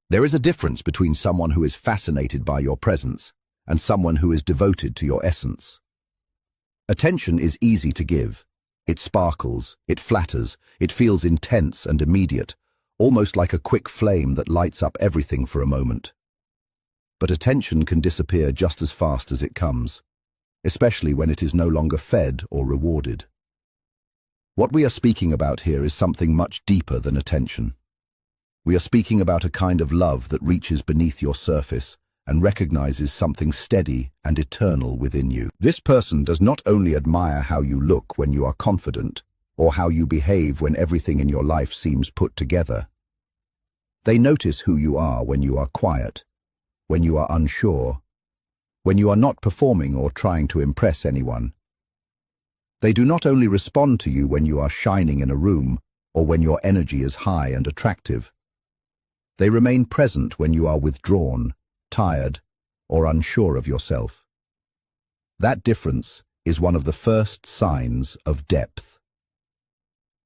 There is a difference between someone who is fascinated by your presence and someone who is devoted to your essence. Attention is easy to give. It sparkles, it flatters, it feels intense and immediate, almost like a quick flame that lights up everything for a moment. But attention can disappear just as fast as it comes, especially when it is no longer fed or rewarded. What we are speaking about here is something much deeper than attention. We are speaking about a kind of love that reaches beneath your surface and recognizes something steady and eternal within you. This person does not only admire how you look when you are confident, or how you behave when everything in your life seems put together. They notice who you are when you are quiet, when you are unsure, when you are not performing or trying to impress anyone. They do not only respond to you when you are shining in a room or when your energy is high and attractive. They remain present when you are withdrawn, tired, or unsure of yourself. That difference is one of the first signs of depth.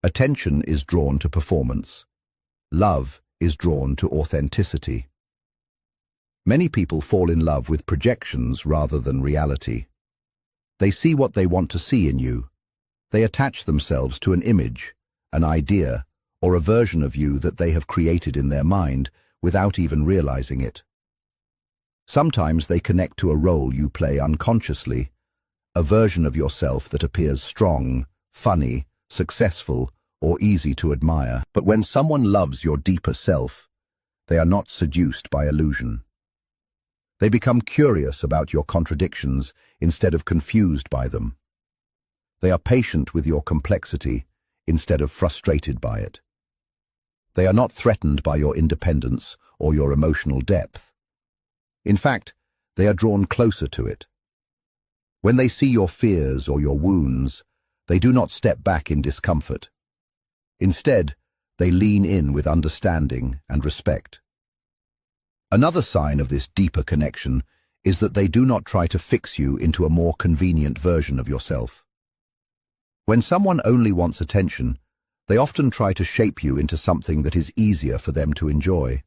Attention is drawn to performance. Love is drawn to authenticity. Many people fall in love with projections rather than reality. They see what they want to see in you. They attach themselves to an image, an idea, or a version of you that they have created in their mind without even realizing it. Sometimes they connect to a role you play unconsciously, a version of yourself that appears strong, funny, successful, or easy to admire. But when someone loves your deeper self, they are not seduced by illusion. They become curious about your contradictions instead of confused by them. They are patient with your complexity instead of frustrated by it. They are not threatened by your independence or your emotional depth. In fact, they are drawn closer to it. When they see your fears or your wounds, they do not step back in discomfort. Instead, they lean in with understanding and respect. Another sign of this deeper connection is that they do not try to fix you into a more convenient version of yourself. When someone only wants attention, they often try to shape you into something that is easier for them to enjoy.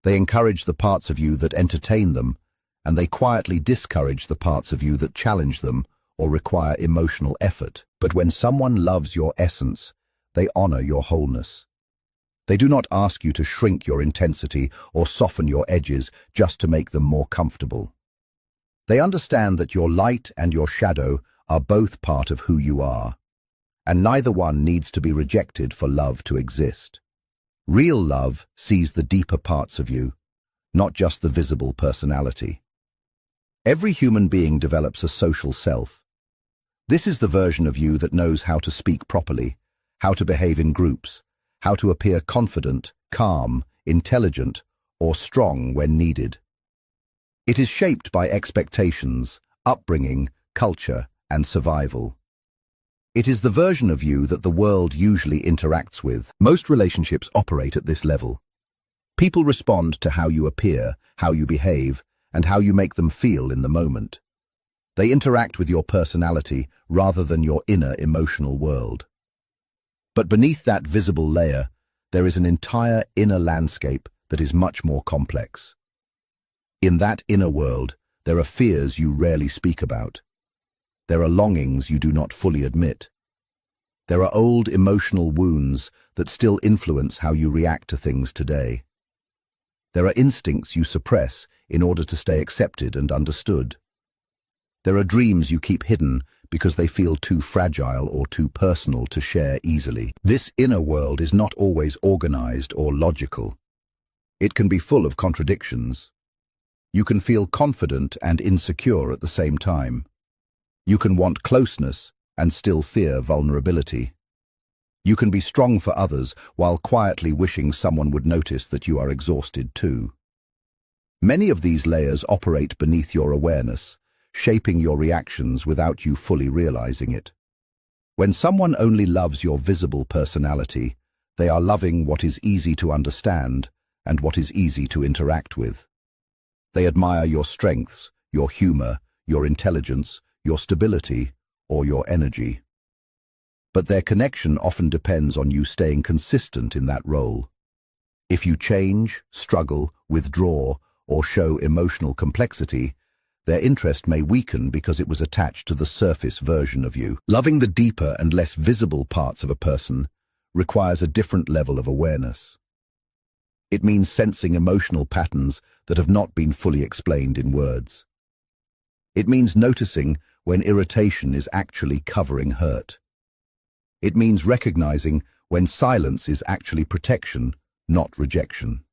They encourage the parts of you that entertain them, and they quietly discourage the parts of you that challenge them or require emotional effort. But when someone loves your essence, they honor your wholeness. They do not ask you to shrink your intensity or soften your edges just to make them more comfortable. They understand that your light and your shadow are both part of who you are, and neither one needs to be rejected for love to exist. Real love sees the deeper parts of you, not just the visible personality. Every human being develops a social self. This is the version of you that knows how to speak properly, how to behave in groups, how to appear confident, calm, intelligent, or strong when needed. It is shaped by expectations, upbringing, culture, and survival. It is the version of you that the world usually interacts with. Most relationships operate at this level. People respond to how you appear, how you behave, and how you make them feel in the moment. They interact with your personality rather than your inner emotional world. But beneath that visible layer, there is an entire inner landscape that is much more complex. In that inner world, there are fears you rarely speak about. There are longings you do not fully admit. There are old emotional wounds that still influence how you react to things today. There are instincts you suppress in order to stay accepted and understood. There are dreams you keep hidden because they feel too fragile or too personal to share easily. This inner world is not always organized or logical. It can be full of contradictions. You can feel confident and insecure at the same time. You can want closeness and still fear vulnerability. You can be strong for others while quietly wishing someone would notice that you are exhausted too. Many of these layers operate beneath your awareness, shaping your reactions without you fully realizing it. When someone only loves your visible personality, they are loving what is easy to understand and what is easy to interact with. They admire your strengths, your humor, your intelligence, your stability, or your energy. But their connection often depends on you staying consistent in that role. If you change, struggle, withdraw, or show emotional complexity, their interest may weaken because it was attached to the surface version of you. Loving the deeper and less visible parts of a person requires a different level of awareness. It means sensing emotional patterns that have not been fully explained in words. It means noticing when irritation is actually covering hurt. It means recognizing when silence is actually protection, not rejection.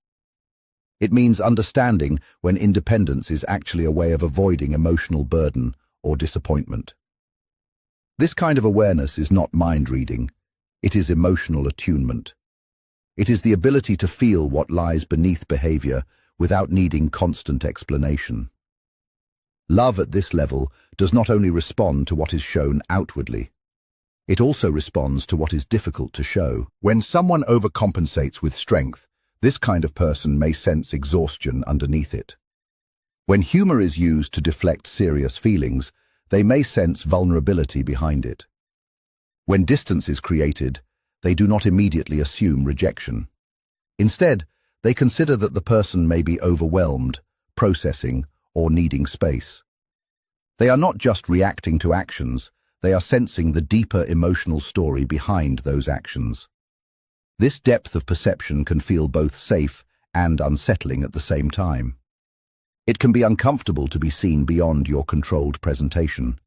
It means understanding when independence is actually a way of avoiding emotional burden or disappointment. This kind of awareness is not mind reading, it is emotional attunement. It is the ability to feel what lies beneath behavior without needing constant explanation. Love at this level does not only respond to what is shown outwardly, it also responds to what is difficult to show. When someone overcompensates with strength, this kind of person may sense exhaustion underneath it. When humor is used to deflect serious feelings, they may sense vulnerability behind it. When distance is created, they do not immediately assume rejection. Instead, they consider that the person may be overwhelmed, processing, or needing space. They are not just reacting to actions, they are sensing the deeper emotional story behind those actions. This depth of perception can feel both safe and unsettling at the same time. It can be uncomfortable to be seen beyond your controlled presentation.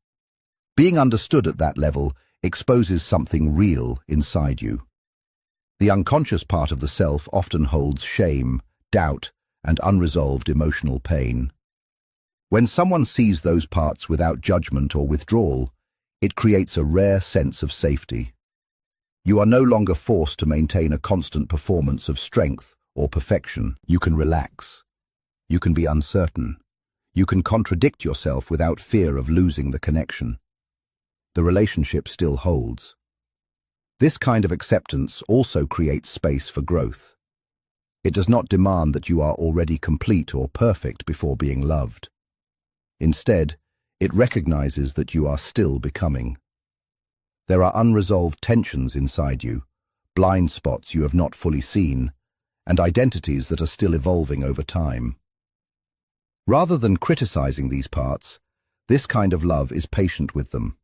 Being understood at that level exposes something real inside you. The unconscious part of the self often holds shame, doubt, and unresolved emotional pain. When someone sees those parts without judgment or withdrawal, it creates a rare sense of safety. You are no longer forced to maintain a constant performance of strength or perfection. You can relax. You can be uncertain. You can contradict yourself without fear of losing the connection. The relationship still holds. This kind of acceptance also creates space for growth. It does not demand that you are already complete or perfect before being loved. Instead, it recognizes that you are still becoming. There are unresolved tensions inside you, blind spots you have not fully seen, and identities that are still evolving over time. Rather than criticizing these parts, this kind of love is patient with them.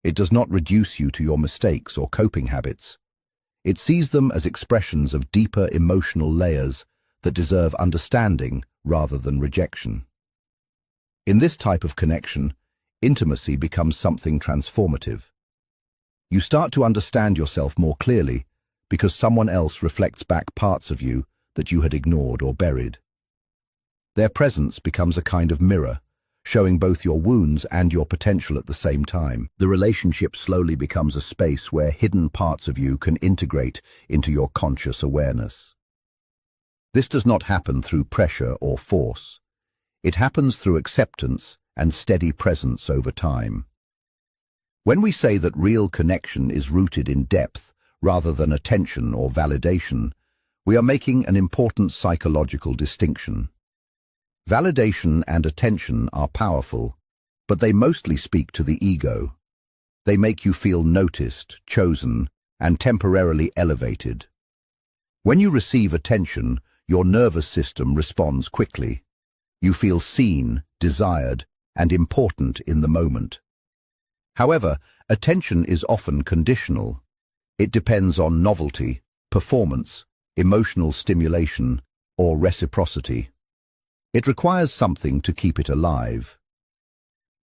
It does not reduce you to your mistakes or coping habits. It sees them as expressions of deeper emotional layers that deserve understanding rather than rejection. In this type of connection, intimacy becomes something transformative. You start to understand yourself more clearly because someone else reflects back parts of you that you had ignored or buried. Their presence becomes a kind of mirror, showing both your wounds and your potential at the same time. The relationship slowly becomes a space where hidden parts of you can integrate into your conscious awareness. This does not happen through pressure or force. It happens through acceptance and steady presence over time. When we say that real connection is rooted in depth rather than attention or validation, we are making an important psychological distinction. Validation and attention are powerful, but they mostly speak to the ego. They make you feel noticed, chosen, and temporarily elevated. When you receive attention, your nervous system responds quickly. You feel seen, desired, and important in the moment. However, attention is often conditional. It depends on novelty, performance, emotional stimulation, or reciprocity. It requires something to keep it alive.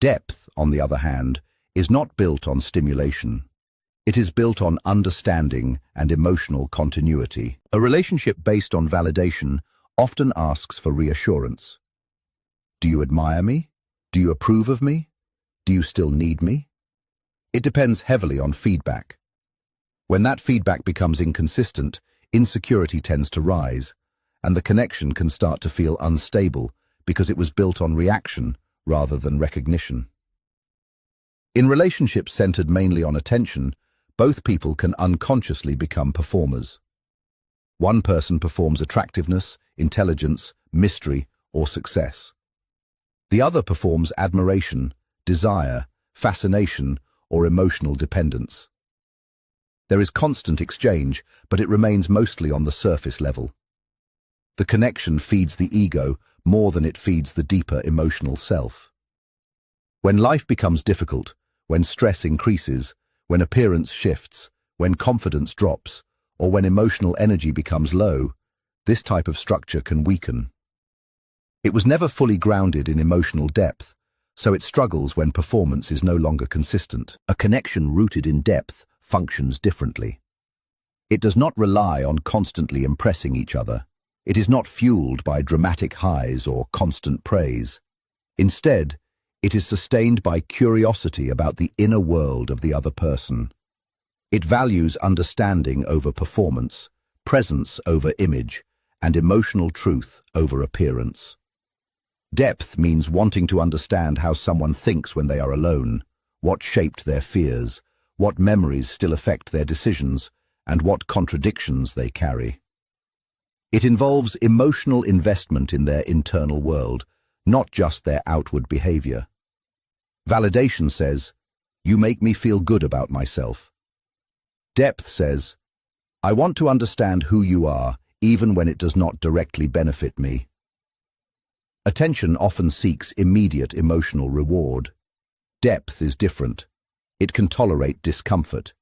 Depth, on the other hand, is not built on stimulation. It is built on understanding and emotional continuity. A relationship based on validation often asks for reassurance. Do you admire me? Do you approve of me? Do you still need me? It depends heavily on feedback. When that feedback becomes inconsistent, insecurity tends to rise, and the connection can start to feel unstable because it was built on reaction rather than recognition. In relationships centered mainly on attention, both people can unconsciously become performers. One person performs attractiveness, intelligence, mystery, or success. The other performs admiration, desire, fascination, or emotional dependence. There is constant exchange, but it remains mostly on the surface level. The connection feeds the ego more than it feeds the deeper emotional self. When life becomes difficult, when stress increases, when appearance shifts, when confidence drops, or when emotional energy becomes low, this type of structure can weaken. It was never fully grounded in emotional depth, so it struggles when performance is no longer consistent. A connection rooted in depth functions differently. It does not rely on constantly impressing each other. It is not fueled by dramatic highs or constant praise. Instead, it is sustained by curiosity about the inner world of the other person. It values understanding over performance, presence over image, and emotional truth over appearance. Depth means wanting to understand how someone thinks when they are alone, what shaped their fears, what memories still affect their decisions, and what contradictions they carry. It involves emotional investment in their internal world, not just their outward behavior. Validation says, "You make me feel good about myself." Depth says, "I want to understand who you are, even when it does not directly benefit me." Attention often seeks immediate emotional reward. Depth is different. It can tolerate discomfort.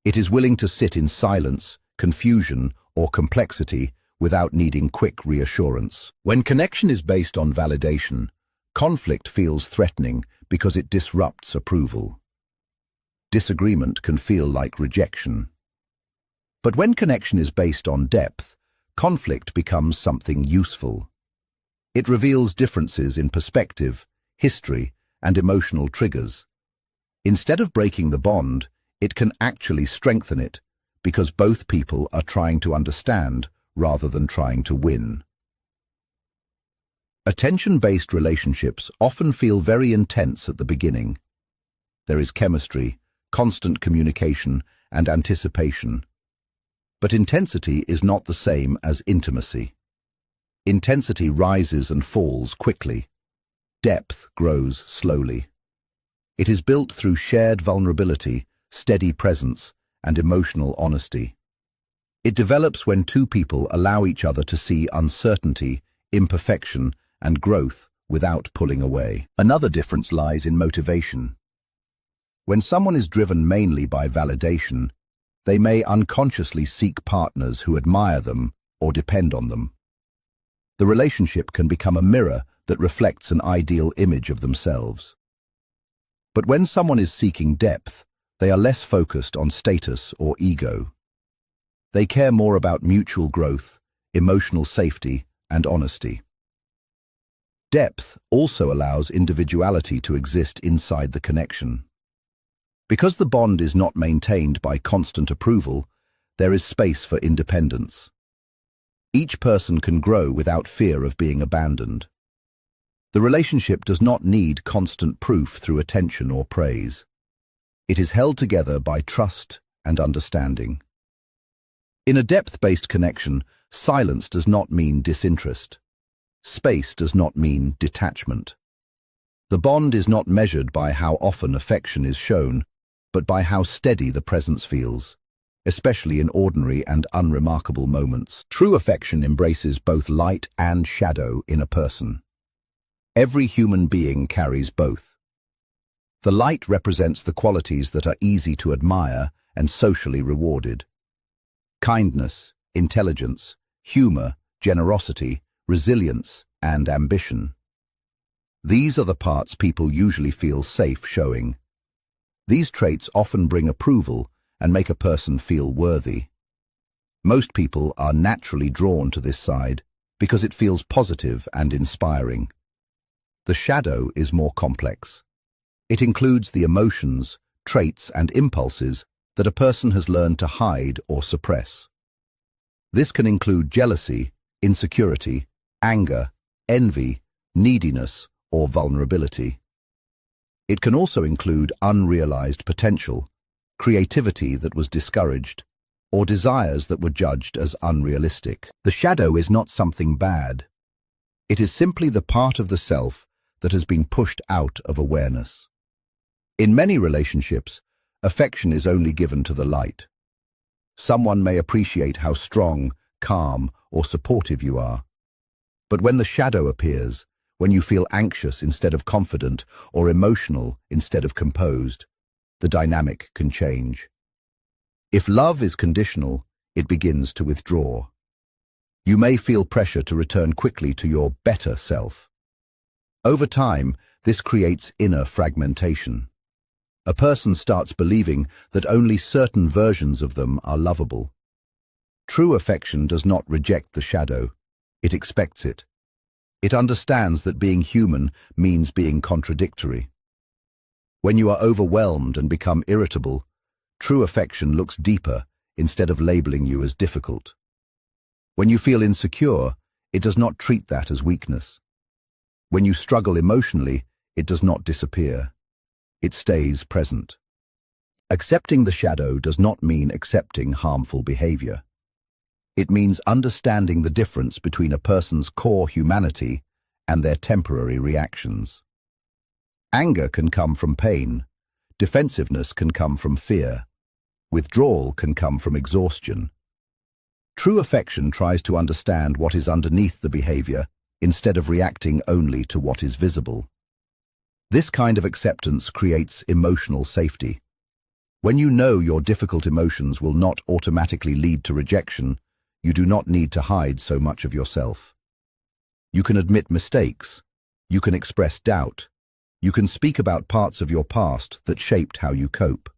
It is willing to sit in silence, confusion, or complexity without needing quick reassurance. When connection is based on validation, conflict feels threatening because it disrupts approval. Disagreement can feel like rejection. But when connection is based on depth, conflict becomes something useful. It reveals differences in perspective, history, and emotional triggers. Instead of breaking the bond, it can actually strengthen it, because both people are trying to understand rather than trying to win. Attention-based relationships often feel very intense at the beginning. There is chemistry, constant communication, and anticipation. But intensity is not the same as intimacy. Intensity rises and falls quickly. Depth grows slowly. It is built through shared vulnerability, steady presence, and emotional honesty. It develops when two people allow each other to see uncertainty, imperfection, and growth without pulling away. Another difference lies in motivation. When someone is driven mainly by validation, they may unconsciously seek partners who admire them or depend on them. The relationship can become a mirror that reflects an ideal image of themselves. But when someone is seeking depth, they are less focused on status or ego. They care more about mutual growth, emotional safety, and honesty. Depth also allows individuality to exist inside the connection. Because the bond is not maintained by constant approval, there is space for independence. Each person can grow without fear of being abandoned. The relationship does not need constant proof through attention or praise. It is held together by trust and understanding. In a depth-based connection, silence does not mean disinterest. Space does not mean detachment. The bond is not measured by how often affection is shown, but by how steady the presence feels, especially in ordinary and unremarkable moments. True affection embraces both light and shadow in a person. Every human being carries both. The light represents the qualities that are easy to admire and socially rewarded. Kindness, intelligence, humor, generosity, resilience, and ambition. These are the parts people usually feel safe showing. These traits often bring approval and make a person feel worthy. Most people are naturally drawn to this side because it feels positive and inspiring. The shadow is more complex. It includes the emotions, traits, and impulses that a person has learned to hide or suppress. This can include jealousy, insecurity, anger, envy, neediness, or vulnerability. It can also include unrealized potential, creativity that was discouraged, or desires that were judged as unrealistic. The shadow is not something bad. It is simply the part of the self that has been pushed out of awareness. In many relationships, affection is only given to the light. Someone may appreciate how strong, calm, or supportive you are, But when the shadow appears, when you feel anxious instead of confident or emotional instead of composed, the dynamic can change. If love is conditional, it begins to withdraw. You may feel pressure to return quickly to your better self. Over time, this creates inner fragmentation. A person starts believing that only certain versions of them are lovable. True affection does not reject the shadow, it expects it. It understands that being human means being contradictory. When you are overwhelmed and become irritable, true affection looks deeper instead of labeling you as difficult. When you feel insecure, it does not treat that as weakness. When you struggle emotionally, it does not disappear. It stays present. Accepting the shadow does not mean accepting harmful behavior. It means understanding the difference between a person's core humanity and their temporary reactions. Anger can come from pain. Defensiveness can come from fear. Withdrawal can come from exhaustion. True affection tries to understand what is underneath the behavior instead of reacting only to what is visible. This kind of acceptance creates emotional safety. When you know your difficult emotions will not automatically lead to rejection, you do not need to hide so much of yourself. You can admit mistakes. You can express doubt. You can speak about parts of your past that shaped how you cope.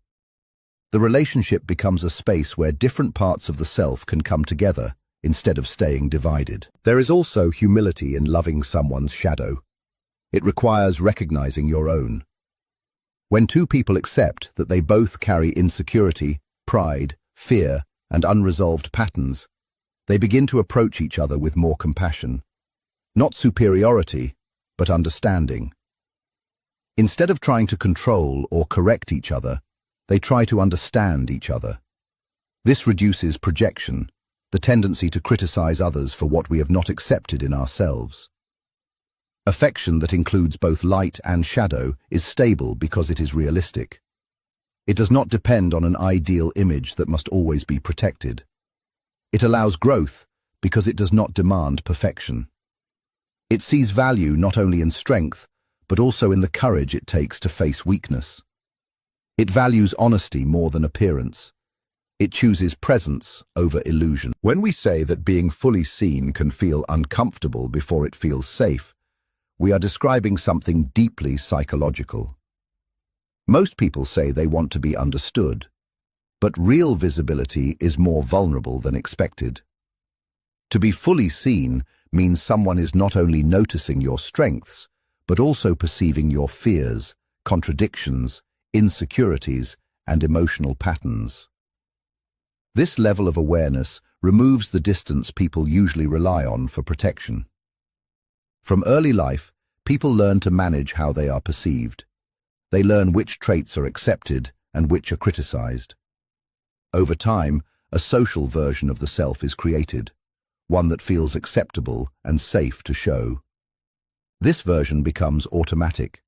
The relationship becomes a space where different parts of the self can come together instead of staying divided. There is also humility in loving someone's shadow. It requires recognizing your own. When two people accept that they both carry insecurity, pride, fear, and unresolved patterns, they begin to approach each other with more compassion. Not superiority, but understanding. Instead of trying to control or correct each other, they try to understand each other. This reduces projection, the tendency to criticize others for what we have not accepted in ourselves. Affection that includes both light and shadow is stable because it is realistic. It does not depend on an ideal image that must always be protected. It allows growth because it does not demand perfection. It sees value not only in strength, but also in the courage it takes to face weakness. It values honesty more than appearance. It chooses presence over illusion. When we say that being fully seen can feel uncomfortable before it feels safe, we are describing something deeply psychological. Most people say they want to be understood, but real visibility is more vulnerable than expected. To be fully seen means someone is not only noticing your strengths, but also perceiving your fears, contradictions, insecurities, and emotional patterns. This level of awareness removes the distance people usually rely on for protection. From early life, people learn to manage how they are perceived. They learn which traits are accepted and which are criticized. Over time, a social version of the self is created, one that feels acceptable and safe to show. This version becomes automatic.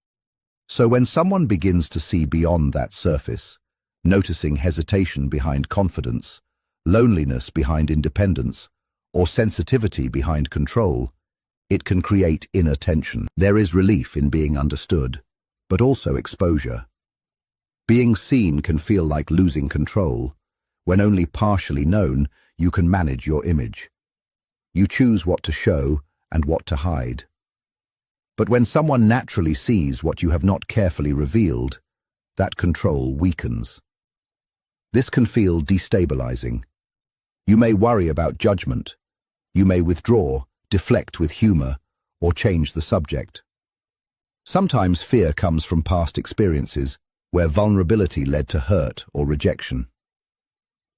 So when someone begins to see beyond that surface, noticing hesitation behind confidence, loneliness behind independence, or sensitivity behind control, it can create inner tension. There is relief in being understood, but also exposure. Being seen can feel like losing control. When only partially known, you can manage your image. You choose what to show and what to hide. But when someone naturally sees what you have not carefully revealed, that control weakens. This can feel destabilizing. You may worry about judgment. You may withdraw, deflect with humor, or change the subject. Sometimes fear comes from past experiences where vulnerability led to hurt or rejection.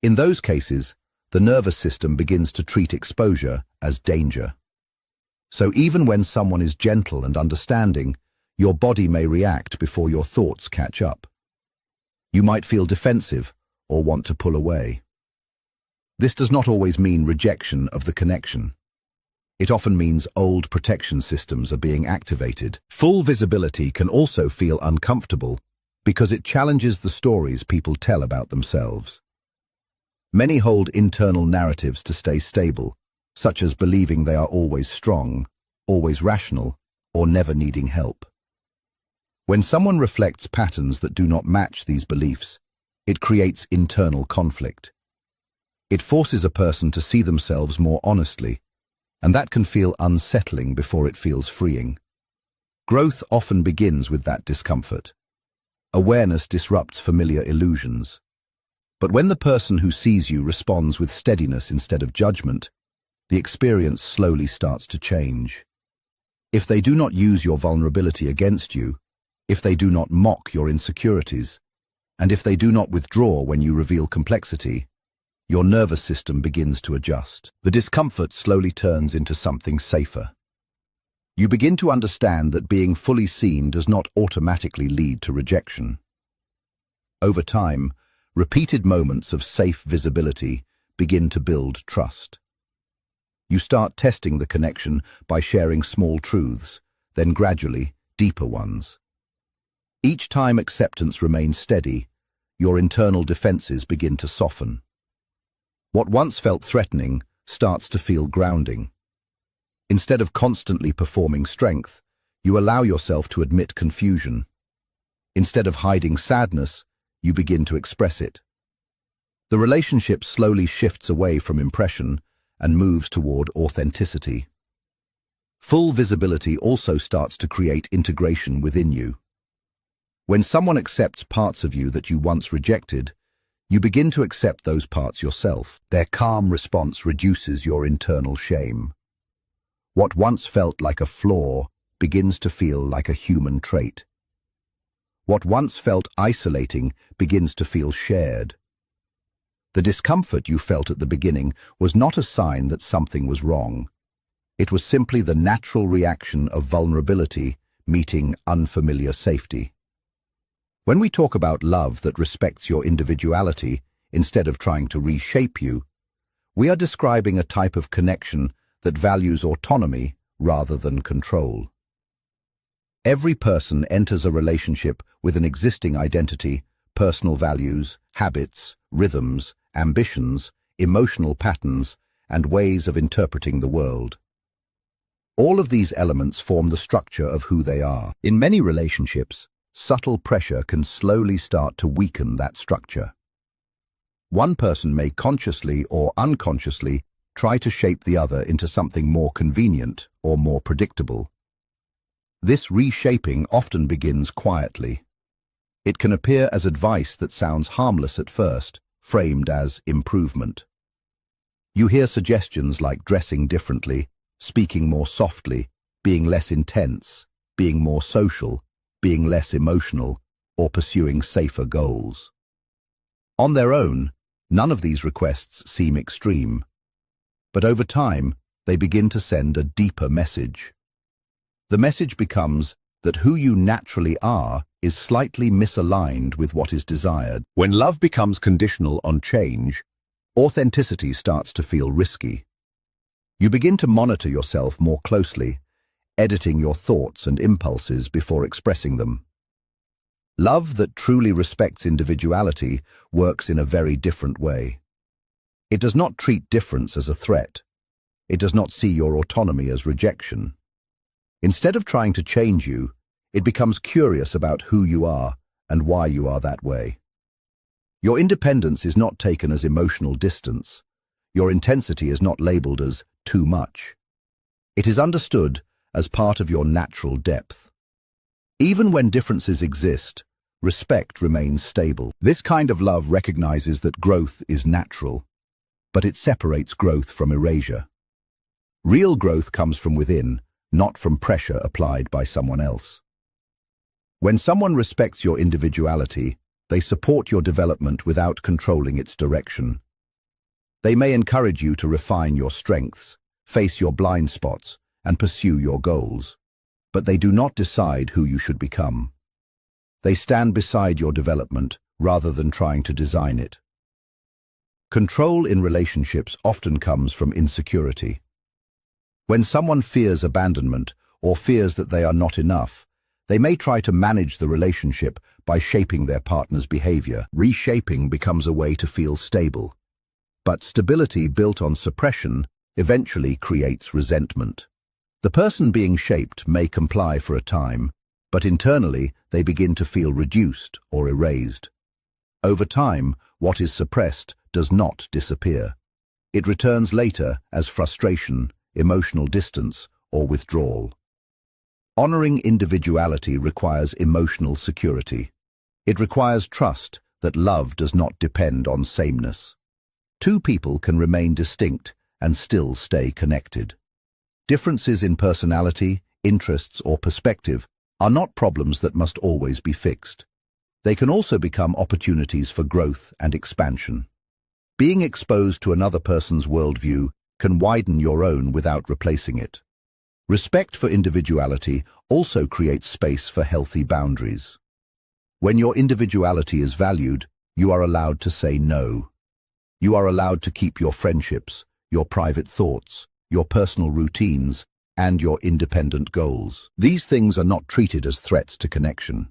In those cases, the nervous system begins to treat exposure as danger. So even when someone is gentle and understanding, your body may react before your thoughts catch up. You might feel defensive or want to pull away. This does not always mean rejection of the connection. It often means old protection systems are being activated. Full visibility can also feel uncomfortable because it challenges the stories people tell about themselves. Many hold internal narratives to stay stable, such as believing they are always strong, always rational, or never needing help. When someone reflects patterns that do not match these beliefs, it creates internal conflict. It forces a person to see themselves more honestly, and that can feel unsettling before it feels freeing. Growth often begins with that discomfort. Awareness disrupts familiar illusions. But when the person who sees you responds with steadiness instead of judgment, the experience slowly starts to change. If they do not use your vulnerability against you, if they do not mock your insecurities, and if they do not withdraw when you reveal complexity, your nervous system begins to adjust. The discomfort slowly turns into something safer. You begin to understand that being fully seen does not automatically lead to rejection. Over time, repeated moments of safe visibility begin to build trust. You start testing the connection by sharing small truths, then gradually, deeper ones. Each time acceptance remains steady, your internal defenses begin to soften. What once felt threatening starts to feel grounding. Instead of constantly performing strength, you allow yourself to admit confusion. Instead of hiding sadness, you begin to express it. The relationship slowly shifts away from impression and moves toward authenticity. Full visibility also starts to create integration within you. When someone accepts parts of you that you once rejected, you begin to accept those parts yourself. Their calm response reduces your internal shame. What once felt like a flaw begins to feel like a human trait. What once felt isolating begins to feel shared. The discomfort you felt at the beginning was not a sign that something was wrong. It was simply the natural reaction of vulnerability meeting unfamiliar safety. When we talk about love that respects your individuality instead of trying to reshape you, we are describing a type of connection that values autonomy rather than control. Every person enters a relationship with an existing identity, personal values, habits, rhythms, ambitions, emotional patterns, and ways of interpreting the world. All of these elements form the structure of who they are. In many relationships, subtle pressure can slowly start to weaken that structure. One person may consciously or unconsciously try to shape the other into something more convenient or more predictable. This reshaping often begins quietly. It can appear as advice that sounds harmless at first, framed as improvement. You hear suggestions like dressing differently, speaking more softly, being less intense, being more social, being less emotional, or pursuing safer goals. On their own, none of these requests seem extreme, but over time, they begin to send a deeper message. The message becomes that who you naturally are is slightly misaligned with what is desired. When love becomes conditional on change, authenticity starts to feel risky. You begin to monitor yourself more closely, editing your thoughts and impulses before expressing them. Love that truly respects individuality works in a very different way. It does not treat difference as a threat. It does not see your autonomy as rejection. Instead of trying to change you, it becomes curious about who you are and why you are that way. Your independence is not taken as emotional distance. Your intensity is not labeled as too much. It is understood as part of your natural depth. Even when differences exist, respect remains stable. This kind of love recognizes that growth is natural, but it separates growth from erasure. Real growth comes from within, not from pressure applied by someone else. When someone respects your individuality, they support your development without controlling its direction. They may encourage you to refine your strengths, face your blind spots, and pursue your goals, but they do not decide who you should become. They stand beside your development rather than trying to design it. Control in relationships often comes from insecurity. When someone fears abandonment or fears that they are not enough, they may try to manage the relationship by shaping their partner's behavior. Reshaping becomes a way to feel stable. But stability built on suppression eventually creates resentment. The person being shaped may comply for a time, but internally they begin to feel reduced or erased. Over time, what is suppressed does not disappear. It returns later as frustration, emotional distance, or withdrawal. Honoring individuality requires emotional security. It requires trust that love does not depend on sameness. Two people can remain distinct and still stay connected. Differences in personality, interests, or perspective are not problems that must always be fixed. They can also become opportunities for growth and expansion. Being exposed to another person's worldview can widen your own without replacing it. Respect for individuality also creates space for healthy boundaries. When your individuality is valued, you are allowed to say no. You are allowed to keep your friendships, your private thoughts, your personal routines, and your independent goals. These things are not treated as threats to connection.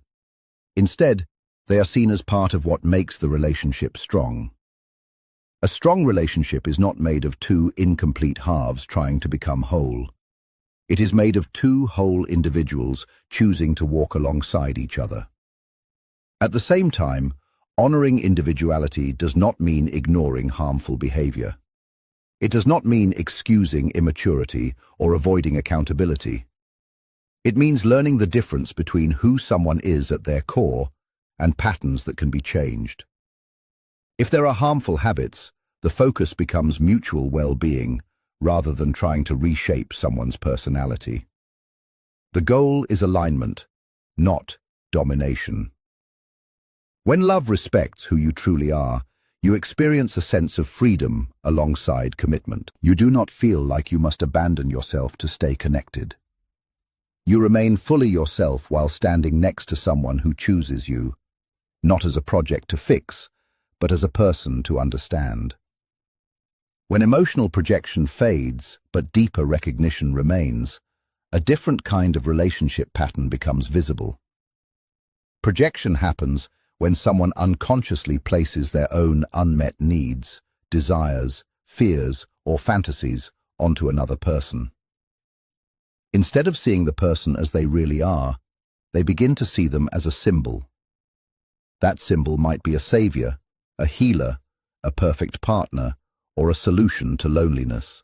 Instead, they are seen as part of what makes the relationship strong. A strong relationship is not made of two incomplete halves trying to become whole. It is made of two whole individuals choosing to walk alongside each other. At the same time, honoring individuality does not mean ignoring harmful behavior. It does not mean excusing immaturity or avoiding accountability. It means learning the difference between who someone is at their core and patterns that can be changed. If there are harmful habits, the focus becomes mutual well-being rather than trying to reshape someone's personality. The goal is alignment, not domination. When love respects who you truly are, you experience a sense of freedom alongside commitment. You do not feel like you must abandon yourself to stay connected. You remain fully yourself while standing next to someone who chooses you, not as a project to fix, but as a person to understand. When emotional projection fades, but deeper recognition remains, a different kind of relationship pattern becomes visible. Projection happens when someone unconsciously places their own unmet needs, desires, fears, or fantasies onto another person. Instead of seeing the person as they really are, they begin to see them as a symbol. That symbol might be a savior, a healer, a perfect partner, or a solution to loneliness.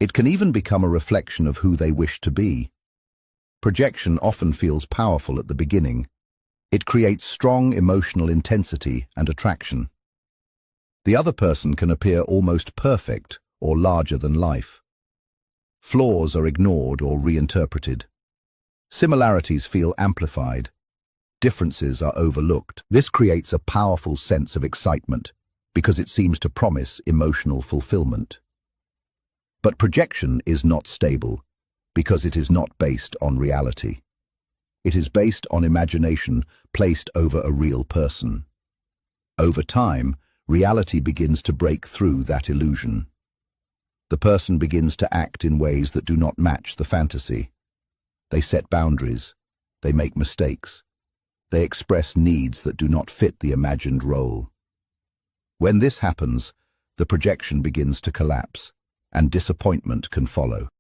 It can even become a reflection of who they wish to be. Projection often feels powerful at the beginning. It creates strong emotional intensity and attraction. The other person can appear almost perfect or larger than life. Flaws are ignored or reinterpreted. Similarities feel amplified. Differences are overlooked. This creates a powerful sense of excitement because it seems to promise emotional fulfillment. But projection is not stable because it is not based on reality. It is based on imagination placed over a real person. Over time, reality begins to break through that illusion. The person begins to act in ways that do not match the fantasy. They set boundaries. They make mistakes. They express needs that do not fit the imagined role. When this happens, the projection begins to collapse, and disappointment can follow.